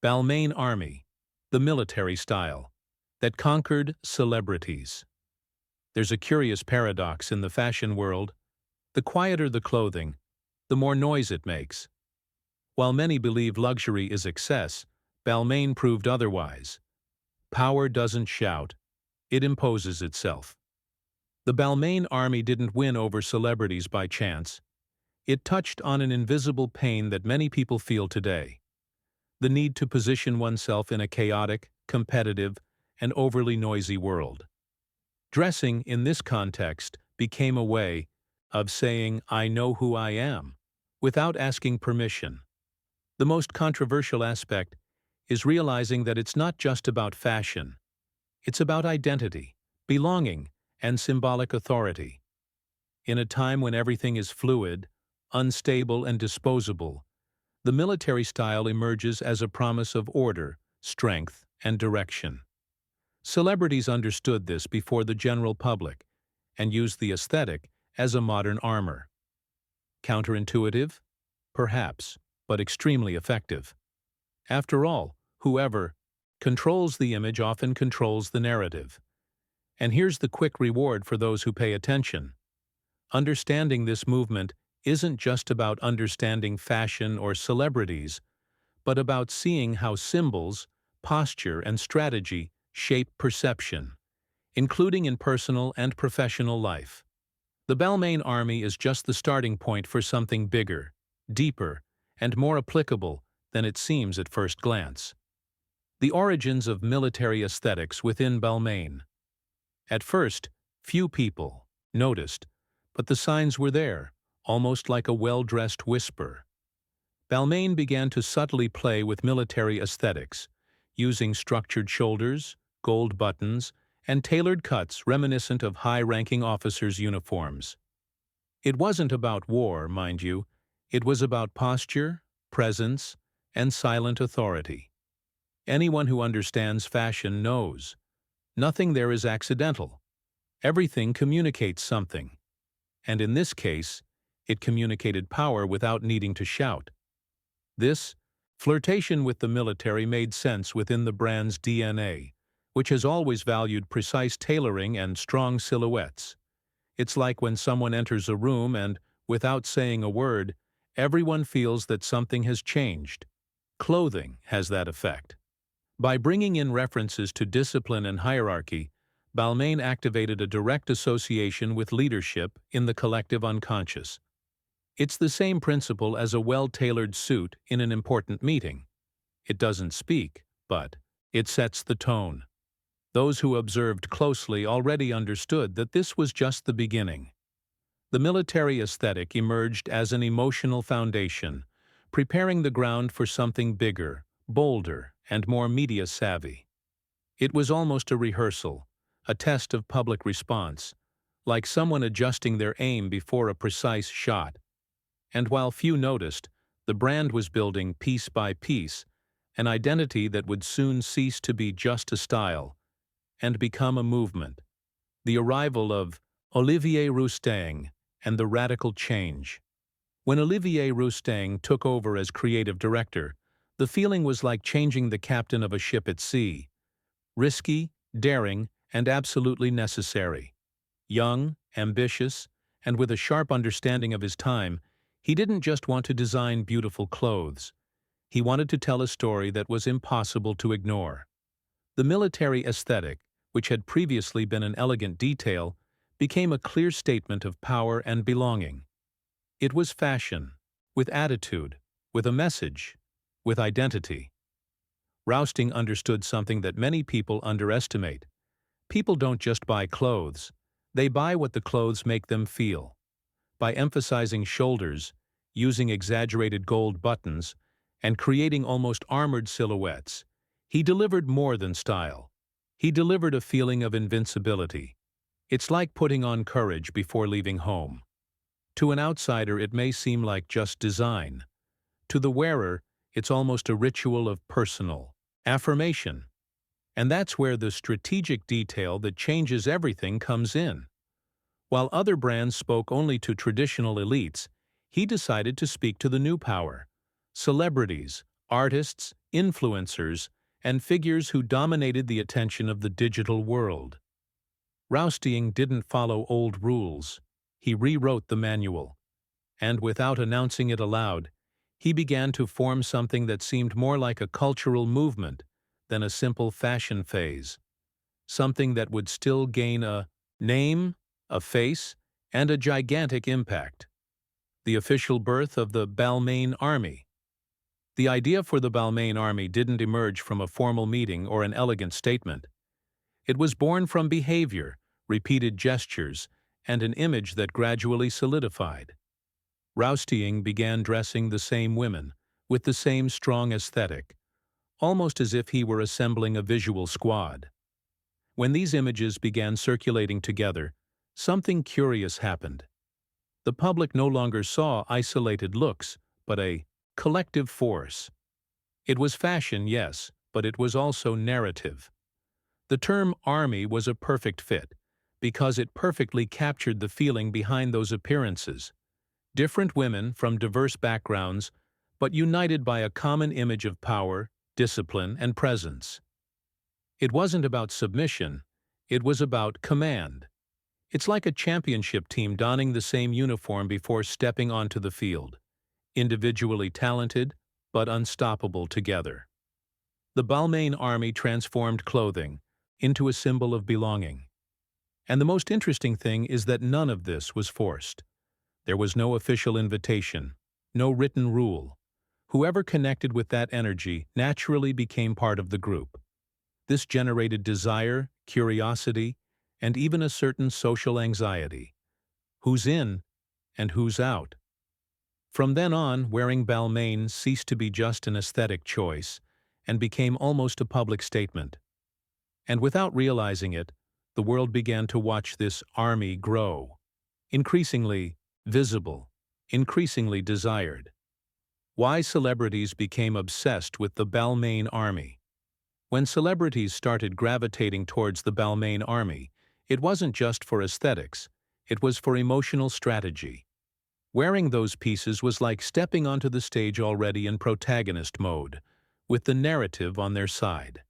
Balmain Army, the military style, that conquered celebrities. There's a curious paradox in the fashion world. The quieter the clothing, the more noise it makes. While many believe luxury is excess, Balmain proved otherwise. Power doesn't shout, it imposes itself. The Balmain Army didn't win over celebrities by chance. It touched on an invisible pain that many people feel today: the need to position oneself in a chaotic, competitive, and overly noisy world. Dressing, in this context, became a way of saying, "I know who I am," without asking permission. The most controversial aspect is realizing that it's not just about fashion. It's about identity, belonging, and symbolic authority. In a time when everything is fluid, unstable, and disposable, the military style emerges as a promise of order, strength, and direction. Celebrities understood this before the general public and used the aesthetic as a modern armor. Counterintuitive? Perhaps, but extremely effective. After all, whoever controls the image often controls the narrative. And here's the quick reward for those who pay attention. Understanding this movement isn't just about understanding fashion or celebrities, but about seeing how symbols, posture, and strategy shape perception, including in personal and professional life. The Balmain Army is just the starting point for something bigger, deeper, and more applicable than it seems at first glance. The origins of military aesthetics within Balmain. At first, few people noticed, but the signs were there, almost like a well-dressed whisper. Balmain began to subtly play with military aesthetics, using structured shoulders, gold buttons, and tailored cuts reminiscent of high-ranking officers' uniforms. It wasn't about war, mind you. It was about posture, presence, and silent authority. Anyone who understands fashion knows. Nothing there is accidental. Everything communicates something. And in this case, it communicated power without needing to shout. This flirtation with the military made sense within the brand's DNA, which has always valued precise tailoring and strong silhouettes. It's like when someone enters a room and, without saying a word, everyone feels that something has changed. Clothing has that effect. By bringing in references to discipline and hierarchy, Balmain activated a direct association with leadership in the collective unconscious. It's the same principle as a well-tailored suit in an important meeting. It doesn't speak, but it sets the tone. Those who observed closely already understood that this was just the beginning. The military aesthetic emerged as an emotional foundation, preparing the ground for something bigger, bolder, and more media-savvy. It was almost a rehearsal, a test of public response, like someone adjusting their aim before a precise shot. And while few noticed, the brand was building piece by piece an identity that would soon cease to be just a style and become a movement. The arrival of Olivier Rousteing and the radical change. When Olivier Rousteing took over as creative director, the feeling was like changing the captain of a ship at sea. Risky, daring, and absolutely necessary. Young, ambitious, and with a sharp understanding of his time, he didn't just want to design beautiful clothes. He wanted to tell a story that was impossible to ignore. The military aesthetic, which had previously been an elegant detail, became a clear statement of power and belonging. It was fashion, with attitude, with a message, with identity. Rousteing understood something that many people underestimate. People don't just buy clothes, they buy what the clothes make them feel. By emphasizing shoulders, using exaggerated gold buttons, and creating almost armored silhouettes, he delivered more than style. He delivered a feeling of invincibility. It's like putting on courage before leaving home. To an outsider, it may seem like just design. To the wearer, it's almost a ritual of personal affirmation. And that's where the strategic detail that changes everything comes in. While other brands spoke only to traditional elites, he decided to speak to the new power: celebrities, artists, influencers, and figures who dominated the attention of the digital world. Rousteing didn't follow old rules. He rewrote the manual, and without announcing it aloud, he began to form something that seemed more like a cultural movement than a simple fashion phase. Something that would still gain a name, a face, and a gigantic impact. The official birth of the Balmain Army. The idea for the Balmain Army didn't emerge from a formal meeting or an elegant statement. It was born from behavior, repeated gestures, and an image that gradually solidified. Rousteing began dressing the same women, with the same strong aesthetic, almost as if he were assembling a visual squad. When these images began circulating together, something curious happened. The public no longer saw isolated looks, but a collective force. It was fashion, yes, but it was also narrative. The term army was a perfect fit, because it perfectly captured the feeling behind those appearances. Different women from diverse backgrounds, but united by a common image of power, discipline, and presence. It wasn't about submission, it was about command. It's like a championship team donning the same uniform before stepping onto the field. Individually talented, but unstoppable together. The Balmain Army transformed clothing into a symbol of belonging. And the most interesting thing is that none of this was forced. There was no official invitation, no written rule. Whoever connected with that energy naturally became part of the group. This generated desire, curiosity, and even a certain social anxiety. Who's in and who's out? From then on, wearing Balmain ceased to be just an aesthetic choice and became almost a public statement. And without realizing it, the world began to watch this army grow, increasingly visible, increasingly desired. Why celebrities became obsessed with the Balmain Army? When celebrities started gravitating towards the Balmain Army, it wasn't just for aesthetics, it was for emotional strategy. Wearing those pieces was like stepping onto the stage already in protagonist mode, with the narrative on their side.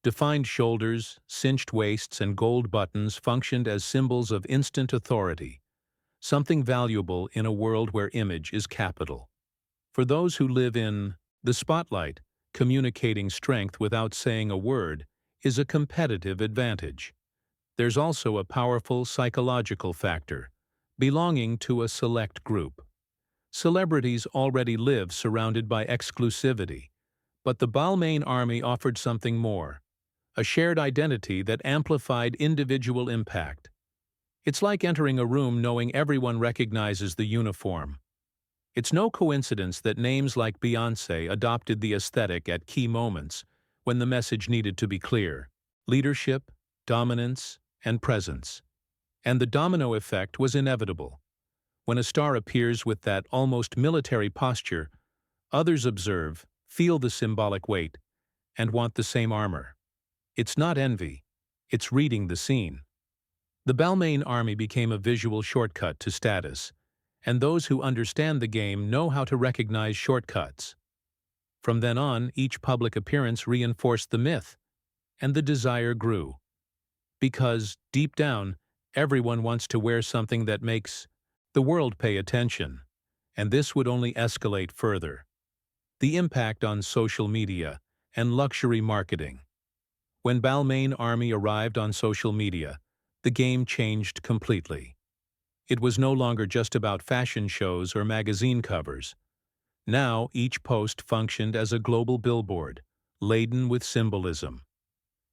Defined shoulders, cinched waists, and gold buttons functioned as symbols of instant authority, something valuable in a world where image is capital. For those who live in the spotlight, communicating strength without saying a word is a competitive advantage. There's also a powerful psychological factor, belonging to a select group. Celebrities already live surrounded by exclusivity, but the Balmain Army offered something more, a shared identity that amplified individual impact. It's like entering a room knowing everyone recognizes the uniform. It's no coincidence that names like Beyoncé adopted the aesthetic at key moments when the message needed to be clear: leadership, dominance, and presence. And the domino effect was inevitable. When a star appears with that almost military posture, others observe, feel the symbolic weight, and want the same armor. It's not envy, it's reading the scene. The Balmain Army became a visual shortcut to status, and those who understand the game know how to recognize shortcuts. From then on, each public appearance reinforced the myth, and the desire grew. Because, deep down, everyone wants to wear something that makes the world pay attention, and this would only escalate further. The impact on social media and luxury marketing. When Balmain Army arrived on social media, the game changed completely. It was no longer just about fashion shows or magazine covers. Now each post functioned as a global billboard, laden with symbolism.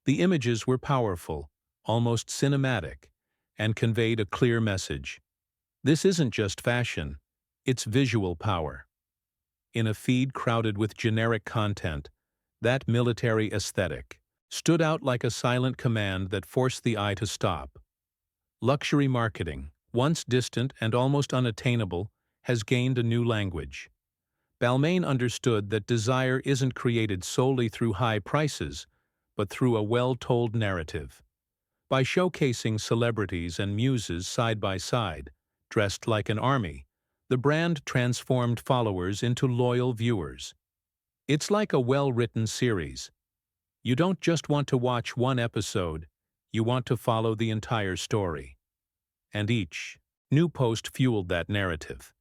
The images were powerful, almost cinematic, and conveyed a clear message. This isn't just fashion, it's visual power. In a feed crowded with generic content, that military aesthetic stood out like a silent command that forced the eye to stop. Luxury marketing, once distant and almost unattainable, has gained a new language. Balmain understood that desire isn't created solely through high prices, but through a well-told narrative. By showcasing celebrities and muses side by side, dressed like an army, the brand transformed followers into loyal viewers. It's like a well-written series. You don't just want to watch one episode, you want to follow the entire story. And each new post fueled that narrative.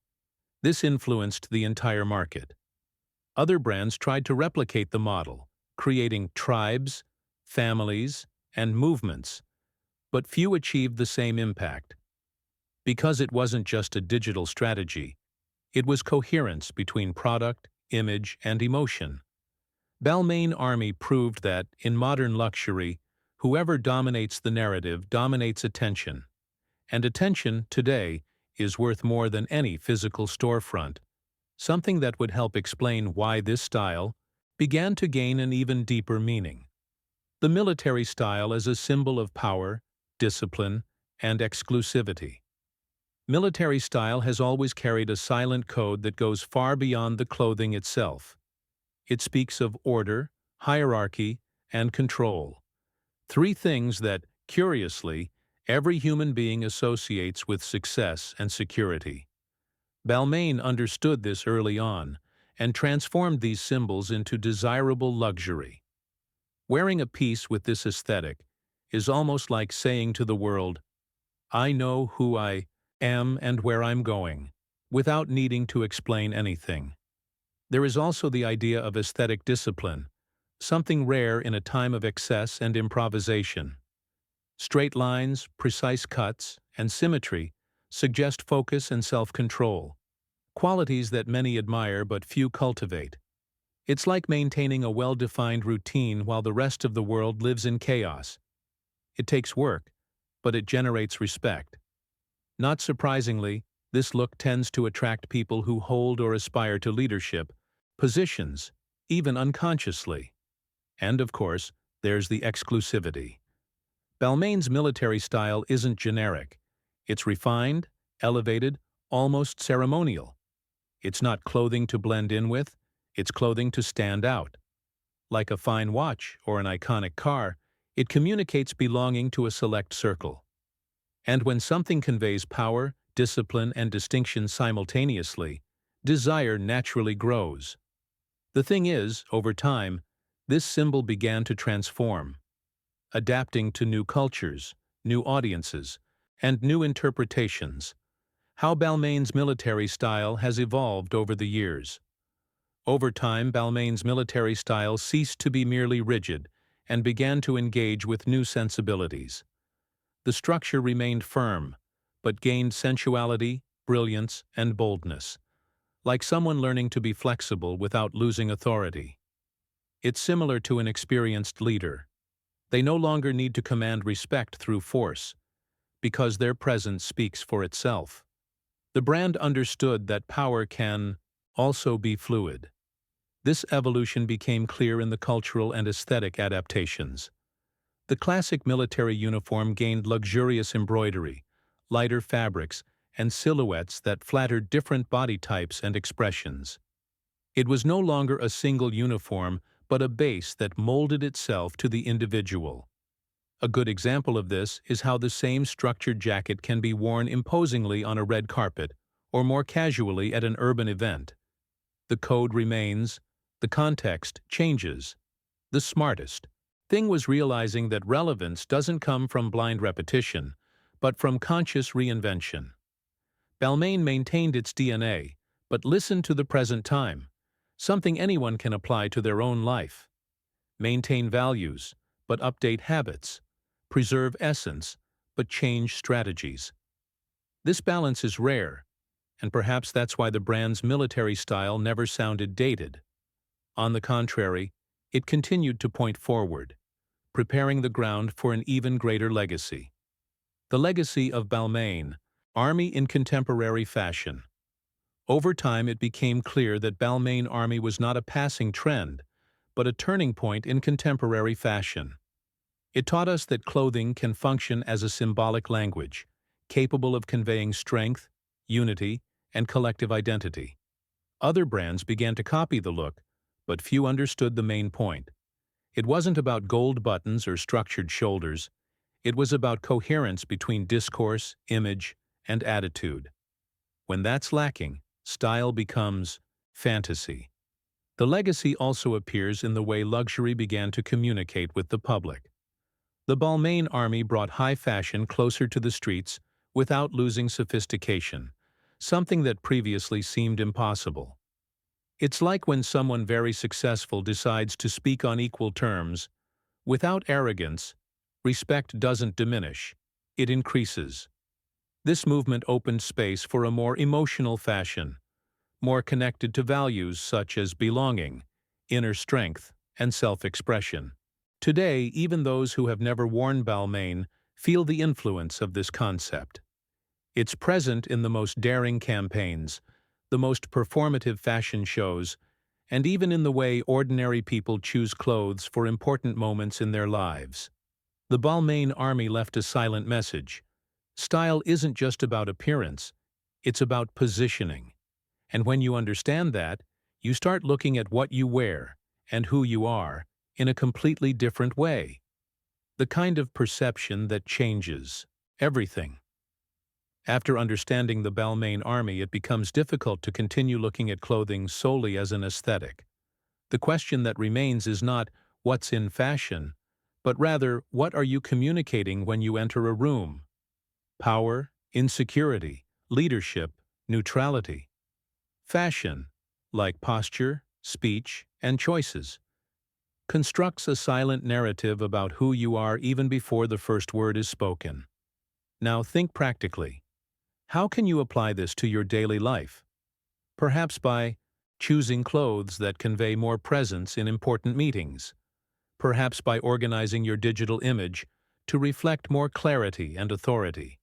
This influenced the entire market. Other brands tried to replicate the model, creating tribes, families, and movements, but few achieved the same impact. Because it wasn't just a digital strategy, it was coherence between product, image, and emotion. Balmain Army proved that, in modern luxury, whoever dominates the narrative dominates attention. And attention, today, is worth more than any physical storefront, something that would help explain why this style began to gain an even deeper meaning. The military style as a symbol of power, discipline, and exclusivity. Military style has always carried a silent code that goes far beyond the clothing itself. It speaks of order, hierarchy, and control. Three things that, curiously, every human being associates with success and security. Balmain understood this early on and transformed these symbols into desirable luxury. Wearing a piece with this aesthetic is almost like saying to the world, "I know who I am and where I'm going," without needing to explain anything. There is also the idea of aesthetic discipline, something rare in a time of excess and improvisation. Straight lines, precise cuts, and symmetry suggest focus and self-control, qualities that many admire but few cultivate. It's like maintaining a well-defined routine while the rest of the world lives in chaos. It takes work, but it generates respect. Not surprisingly, this look tends to attract people who hold or aspire to leadership positions, even unconsciously. And of course, there's the exclusivity. Balmain's military style isn't generic. It's refined, elevated, almost ceremonial. It's not clothing to blend in with, it's clothing to stand out. Like a fine watch or an iconic car, it communicates belonging to a select circle. And when something conveys power, discipline, and distinction simultaneously, desire naturally grows. The thing is, over time, this symbol began to transform, adapting to new cultures, new audiences, and new interpretations. How Balmain's military style has evolved over the years. Over time, Balmain's military style ceased to be merely rigid and began to engage with new sensibilities. The structure remained firm, but gained sensuality, brilliance, and boldness, like someone learning to be flexible without losing authority. It's similar to an experienced leader. They no longer need to command respect through force, because their presence speaks for itself. The brand understood that power can also be fluid. This evolution became clear in the cultural and aesthetic adaptations. The classic military uniform gained luxurious embroidery, lighter fabrics, and silhouettes that flattered different body types and expressions. It was no longer a single uniform, but a base that molded itself to the individual. A good example of this is how the same structured jacket can be worn imposingly on a red carpet or more casually at an urban event. The code remains, the context changes. The smartest thing was realizing that relevance doesn't come from blind repetition, but from conscious reinvention. Balmain maintained its DNA, but listened to the present time, something anyone can apply to their own life. Maintain values, but update habits. Preserve essence, but change strategies. This balance is rare, and perhaps that's why the brand's military style never sounded dated. On the contrary, it continued to point forward, preparing the ground for an even greater legacy. The legacy of Balmain Army in contemporary fashion. Over time, it became clear that Balmain Army was not a passing trend, but a turning point in contemporary fashion. It taught us that clothing can function as a symbolic language, capable of conveying strength, unity, and collective identity. Other brands began to copy the look, but few understood the main point. It wasn't about gold buttons or structured shoulders. It was about coherence between discourse, image, and attitude. When that's lacking, style becomes fantasy. The legacy also appears in the way luxury began to communicate with the public. The Balmain Army brought high fashion closer to the streets without losing sophistication, something that previously seemed impossible. It's like when someone very successful decides to speak on equal terms. Without arrogance, respect doesn't diminish, it increases. This movement opened space for a more emotional fashion, more connected to values such as belonging, inner strength, and self-expression. Today, even those who have never worn Balmain feel the influence of this concept. It's present in the most daring campaigns, the most performative fashion shows, and even in the way ordinary people choose clothes for important moments in their lives. The Balmain Army left a silent message. Style isn't just about appearance, it's about positioning. And when you understand that, you start looking at what you wear and who you are in a completely different way. The kind of perception that changes everything. After understanding the Balmain Army, it becomes difficult to continue looking at clothing solely as an aesthetic. The question that remains is not what's in fashion, but rather what are you communicating when you enter a room? Power, insecurity, leadership, neutrality. Fashion, like posture, speech, and choices, constructs a silent narrative about who you are even before the first word is spoken. Now think practically. How can you apply this to your daily life? Perhaps by choosing clothes that convey more presence in important meetings. Perhaps by organizing your digital image to reflect more clarity and authority.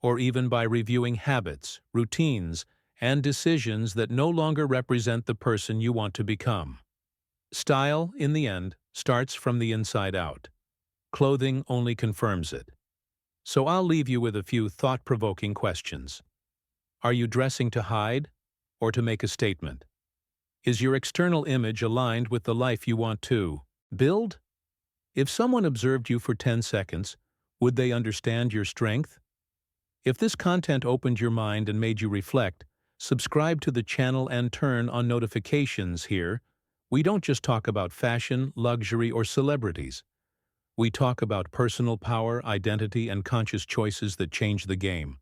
Or even by reviewing habits, routines, and decisions that no longer represent the person you want to become. Style, in the end, starts from the inside out. Clothing only confirms it. So I'll leave you with a few thought-provoking questions. Are you dressing to hide or to make a statement? Is your external image aligned with the life you want to build? If someone observed you for 10 seconds, would they understand your strength? If this content opened your mind and made you reflect, subscribe to the channel and turn on notifications here. We don't just talk about fashion, luxury, or celebrities. We talk about personal power, identity, and conscious choices that change the game.